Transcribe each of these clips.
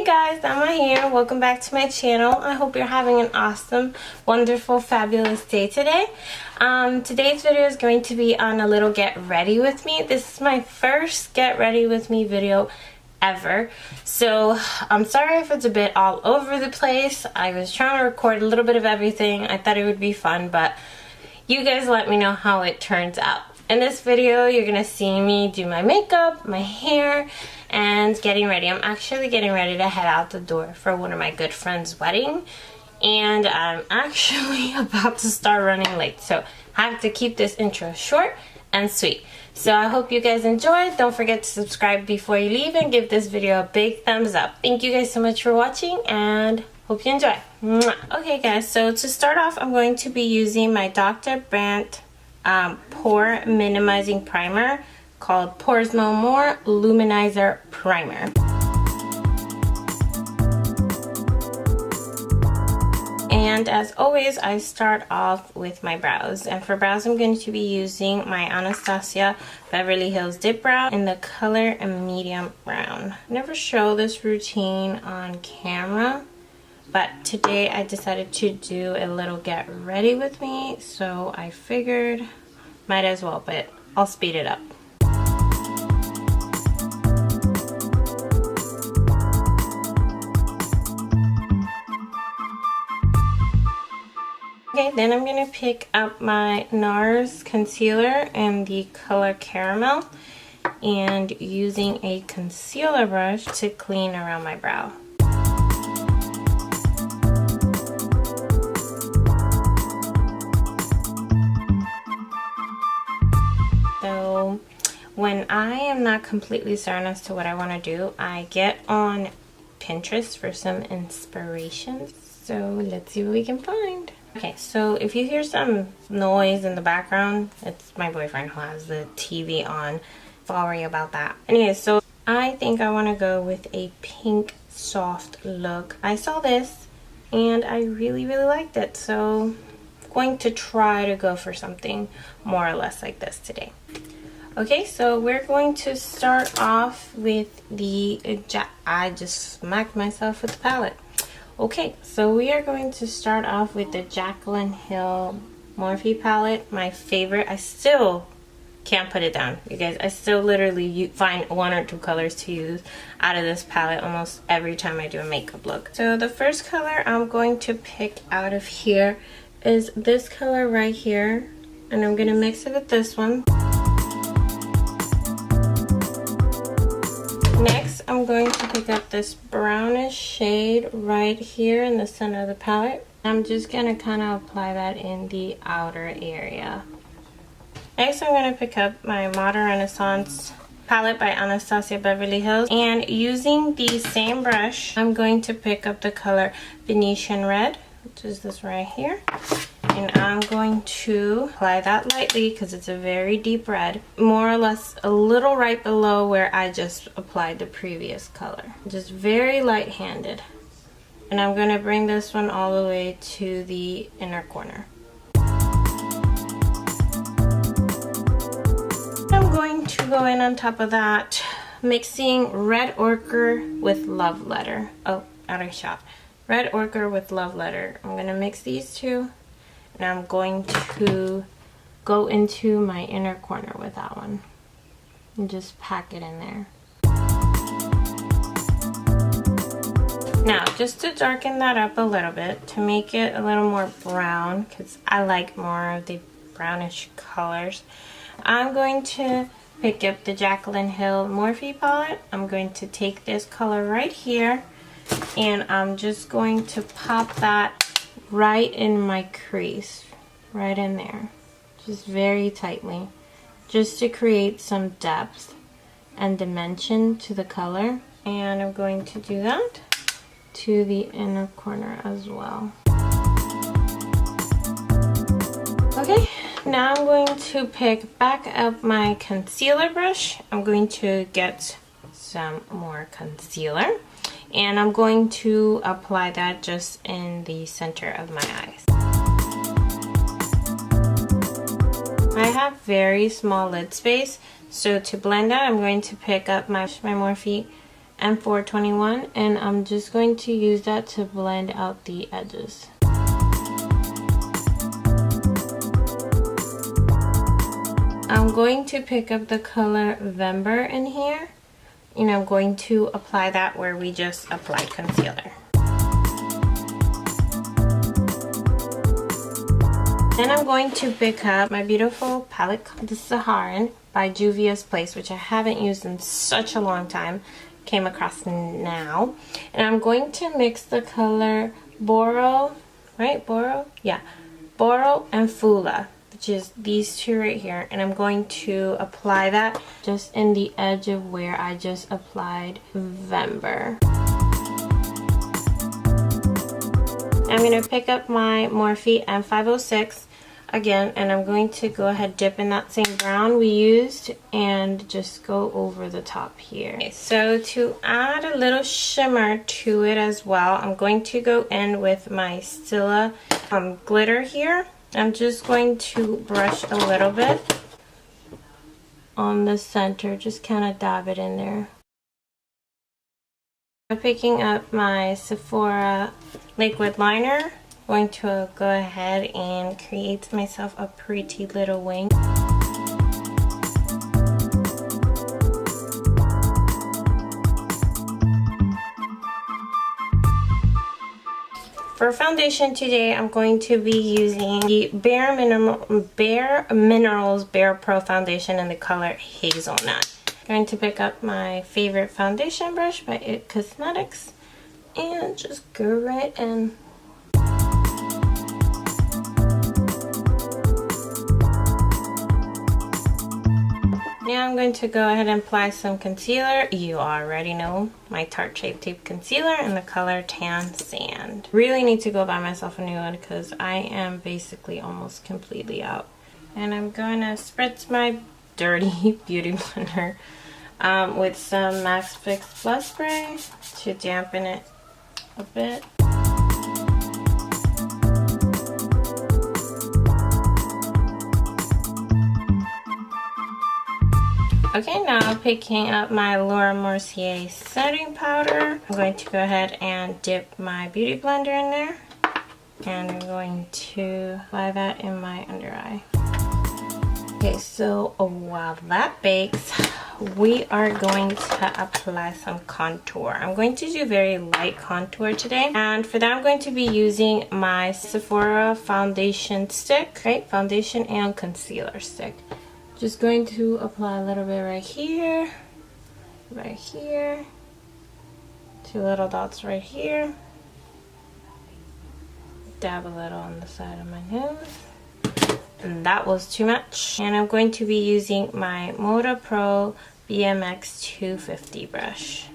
Hey guys, Dama here. Welcome back to my channel. I hope you're having an awesome, wonderful, fabulous day today. Today's video is going to be on a little get ready with me. This is my first get ready with me video ever. So I'm sorry if it's a bit all over the place. I was trying to record a little bit of everything. I thought it would be fun, but you guys let me know how it turns out. In this video, you're gonna see me do my makeup, my hair, and getting ready. I'm actually getting ready to head out the door for one of my good friend's wedding, and I'm actually about to start running late, so I have to keep this intro short and sweet. So I hope you guys enjoyed. Don't forget to subscribe before you leave and give this video a big thumbs up. Thank you guys so much for watching and hope you enjoy. Mwah. Okay guys, so to start off, I'm going to be using my Dr. Brandt pore minimizing primer called Pores No More Luminizer Primer. And as always, I start off with my brows, and for brows I'm going to be using my Anastasia Beverly Hills Dip Brow in the color medium brown. I never show this routine on camera, but today I decided to do a little get ready with me, so I figured might as well, but I'll speed it up. Okay, then I'm going to pick up my NARS concealer in the color Caramel and using a concealer brush to clean around my brow. So when I am not completely certain as to what I want to do, I get on Pinterest for some inspiration. So let's see what we can find. Okay, so if you hear some noise in the background, it's my boyfriend who has the TV on. Sorry about that. Anyway, so I think I want to go with a pink soft look. I saw this and I really liked it, so I'm going to try to go for something more or less like this today. Okay, so we're going to start off with the I just smacked myself with the palette. Okay, so we are going to start off with the Jaclyn Hill Morphe palette, my favorite. I still can't put it down, you guys. I still literally find one or two colors to use out of this palette almost every time I do a makeup look. So the first color I'm going to pick out of here is this color right here, and I'm going to mix it with this one. Next, I'm going to pick up this brownish shade right here in the center of the palette. I'm just going to kind of apply that in the outer area. Next, I'm going to pick up my Modern Renaissance palette by Anastasia Beverly Hills. And using the same brush, I'm going to pick up the color Venetian Red, which is this right here. And I'm going to apply that lightly because it's a very deep red, more or less a little right below where I just applied the previous color. Just very light-handed. And I'm going to bring this one all the way to the inner corner. I'm going to go in on top of that, mixing Red Ochre with Love Letter. Oh, out of shot. Red Ochre with Love Letter. I'm going to mix these two. And I'm going to go into my inner corner with that one and just pack it in there. Now, just to darken that up a little bit, to make it a little more brown, because I like more of the brownish colors, I'm going to pick up the Jaclyn Hill Morphe palette. I'm going to take this color right here, and I'm just going to pop that right in my crease, right in there, just very tightly, just to create some depth and dimension to the color. And I'm going to do that to the inner corner as well. Okay, now I'm going to pick back up my concealer brush. I'm going to get some more concealer, and I'm going to apply that just in the center of my eyes. I have very small lid space, so to blend that I'm going to pick up my Morphe and 421, and I'm just going to use that to blend out the edges. I'm going to pick up the color Vember in here, and I'm going to apply that where we just applied concealer. Then I'm going to pick up my beautiful palette, the Saharan by Juvia's Place, which I haven't used in such a long time. Came across now. And I'm going to mix the color Boro, right? Boro? Yeah. Boro and Fula, which is these two right here. And I'm going to apply that just in the edge of where I just applied Vember. I'm going to pick up my Morphe M506 again, and I'm going to go ahead, dip in that same brown we used, and just go over the top here. Okay, so to add a little shimmer to it as well, I'm going to go in with my Stila glitter here. I'm just going to brush a little bit on the center, just kind of dab it in there. I'm picking up my Sephora liquid liner. I'm going to go ahead and create myself a pretty little wing. For foundation today, I'm going to be using the Bare Minerals Bare Pro foundation in the color Hazelnut. I'm going to pick up my favorite foundation brush by It Cosmetics and just go right in. Now I'm going to go ahead and apply some concealer. You already know my Tarte Shape Tape concealer in the color Tan Sand. Really need to go buy myself a new one because I am basically almost completely out. And I'm going to spritz my dirty beauty blender with some Max Fix Blush Spray to dampen it a bit. Okay, now picking up my Laura Mercier setting powder. I'm going to go ahead and dip my beauty blender in there. And I'm going to apply that in my under eye. Okay, so while that bakes, we are going to apply some contour. I'm going to do very light contour today. And for that, I'm going to be using my Sephora foundation stick, right? Foundation and concealer stick. Just going to apply a little bit right here, two little dots right here, dab a little on the side of my nose, and that was too much. And I'm going to be using my Moda Pro BMX 250 brush.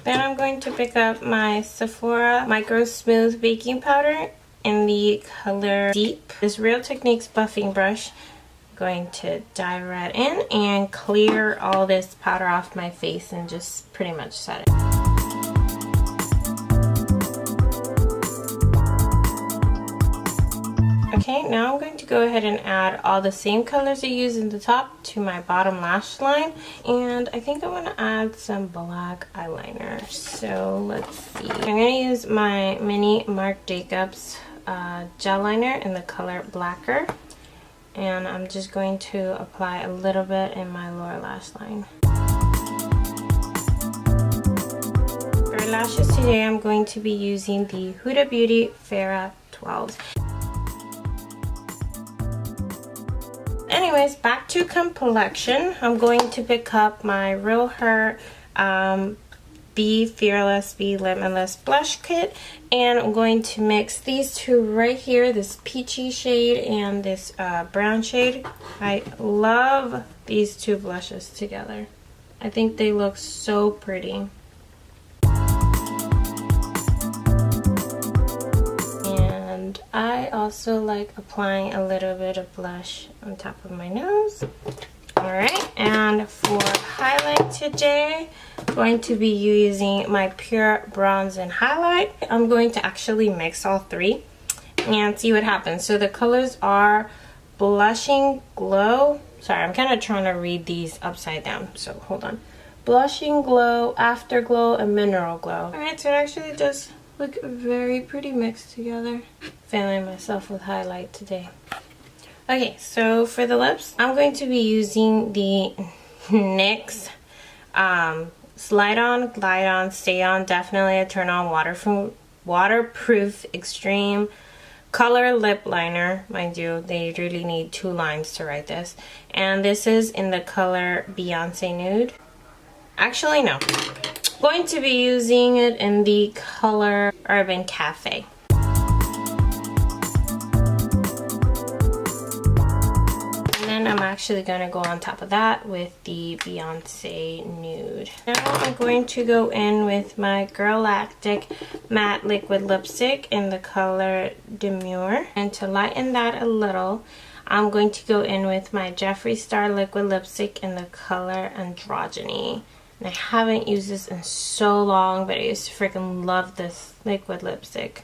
Then I'm going to pick up my Sephora Micro Smooth Baking Powder in the color Deep. This Real Techniques buffing brush. I'm going to dive right in and clear all this powder off my face and just pretty much set it. Okay, now I'm going to go ahead and add all the same colors I used in the top to my bottom lash line. And I think I want to add some black eyeliner. So let's see. I'm going to use my mini Marc Jacobs gel liner in the color Blacker. And I'm just going to apply a little bit in my lower lash line. For lashes today, I'm going to be using the Huda Beauty Farrah 12s. Anyways, back to complexion. I'm going to pick up my Real Her Be Fearless, Be Limitless blush kit, and I'm going to mix these two right here, this peachy shade and this brown shade. I love these two blushes together. I think they look so pretty. I also like applying a little bit of blush on top of my nose. Alright, and for highlight today, I'm going to be using my Pure Bronze and Highlight. I'm going to actually mix all three. and see what happens. So the colors are Blushing Glow. Sorry, I'm kind of trying to read these upside down, so hold on. Blushing Glow, Afterglow, and Mineral Glow. Alright, so it actually does look very pretty mixed together. Failing myself with highlight today. Okay, so for the lips, I'm going to be using the NYX Slide On, Glide On, Stay On, Definitely a Turn On Waterproof Extreme Color Lip Liner. Mind you, they really need 2 lines to write this. And this is in the color Beyonce Nude. Actually, no. I'm going to be using it in the color Urban Cafe. And I'm actually going to go on top of that with the Beyonce Nude. Now I'm going to go in with my Girlactic Matte Liquid Lipstick in the color Demure. And to lighten that a little, I'm going to go in with my Jeffree Star Liquid Lipstick in the color Androgyny. And I haven't used this in so long, but I used to freaking love this liquid lipstick.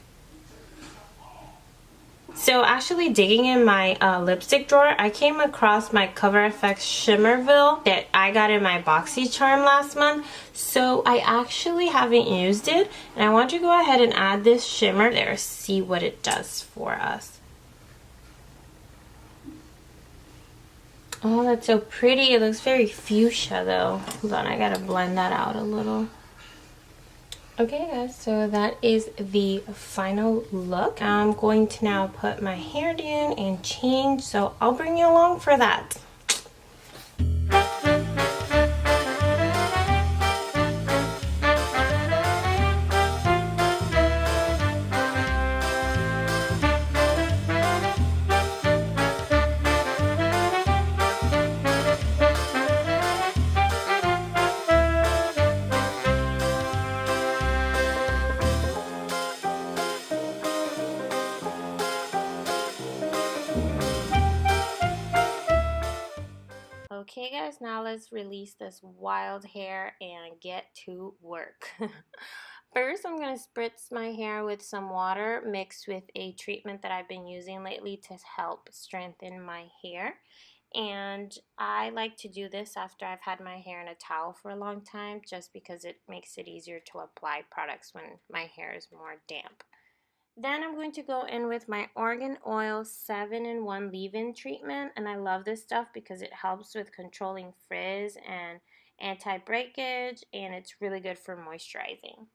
So actually digging in my lipstick drawer, I came across my Cover FX Shimmerville that I got in my BoxyCharm last month. So I actually haven't used it, and I want to go ahead and add this shimmer there, see what it does for us. Oh, that's so pretty. It looks very fuchsia though. Hold on, I gotta blend that out a little. Okay guys, so that is the final look. I'm going to now put my hair down and change, so I'll bring you along for that. Okay guys, now let's release this wild hair and get to work. First, I'm going to spritz my hair with some water mixed with a treatment that I've been using lately to help strengthen my hair. And I like to do this after I've had my hair in a towel for a long time, just because it makes it easier to apply products when my hair is more damp. Then I'm going to go in with my Argan Oil 7-in-1 leave-in treatment, and I love this stuff because it helps with controlling frizz and anti-breakage, and it's really good for moisturizing.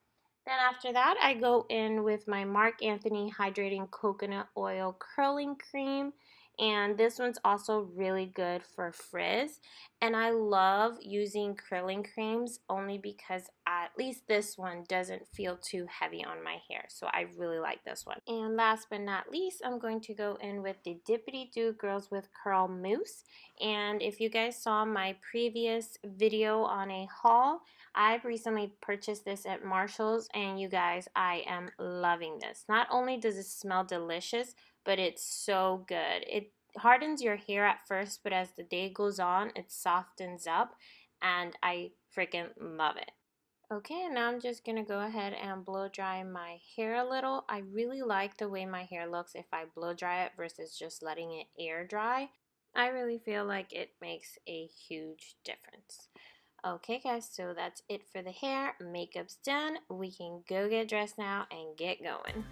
Then after that, I go in with my Marc Anthony Hydrating Coconut Oil Curling Cream, and this one's also really good for frizz. And I love using curling creams only because at least this one doesn't feel too heavy on my hair, so I really like this one. And last but not least, I'm going to go in with the Dippity Doo Girls with Curl Mousse. And if you guys saw my previous video on a haul, I've recently purchased this at Marshall's, and you guys, I am loving this. Not only does it smell delicious, but it's so good. It hardens your hair at first, but as the day goes on, it softens up, and I freaking love it. Okay, and now I'm just going to go ahead and blow dry my hair a little. I really like the way my hair looks if I blow dry it versus just letting it air dry. I really feel like it makes a huge difference. Okay guys, so that's it for the hair. Makeup's done. We can go get dressed now and get going.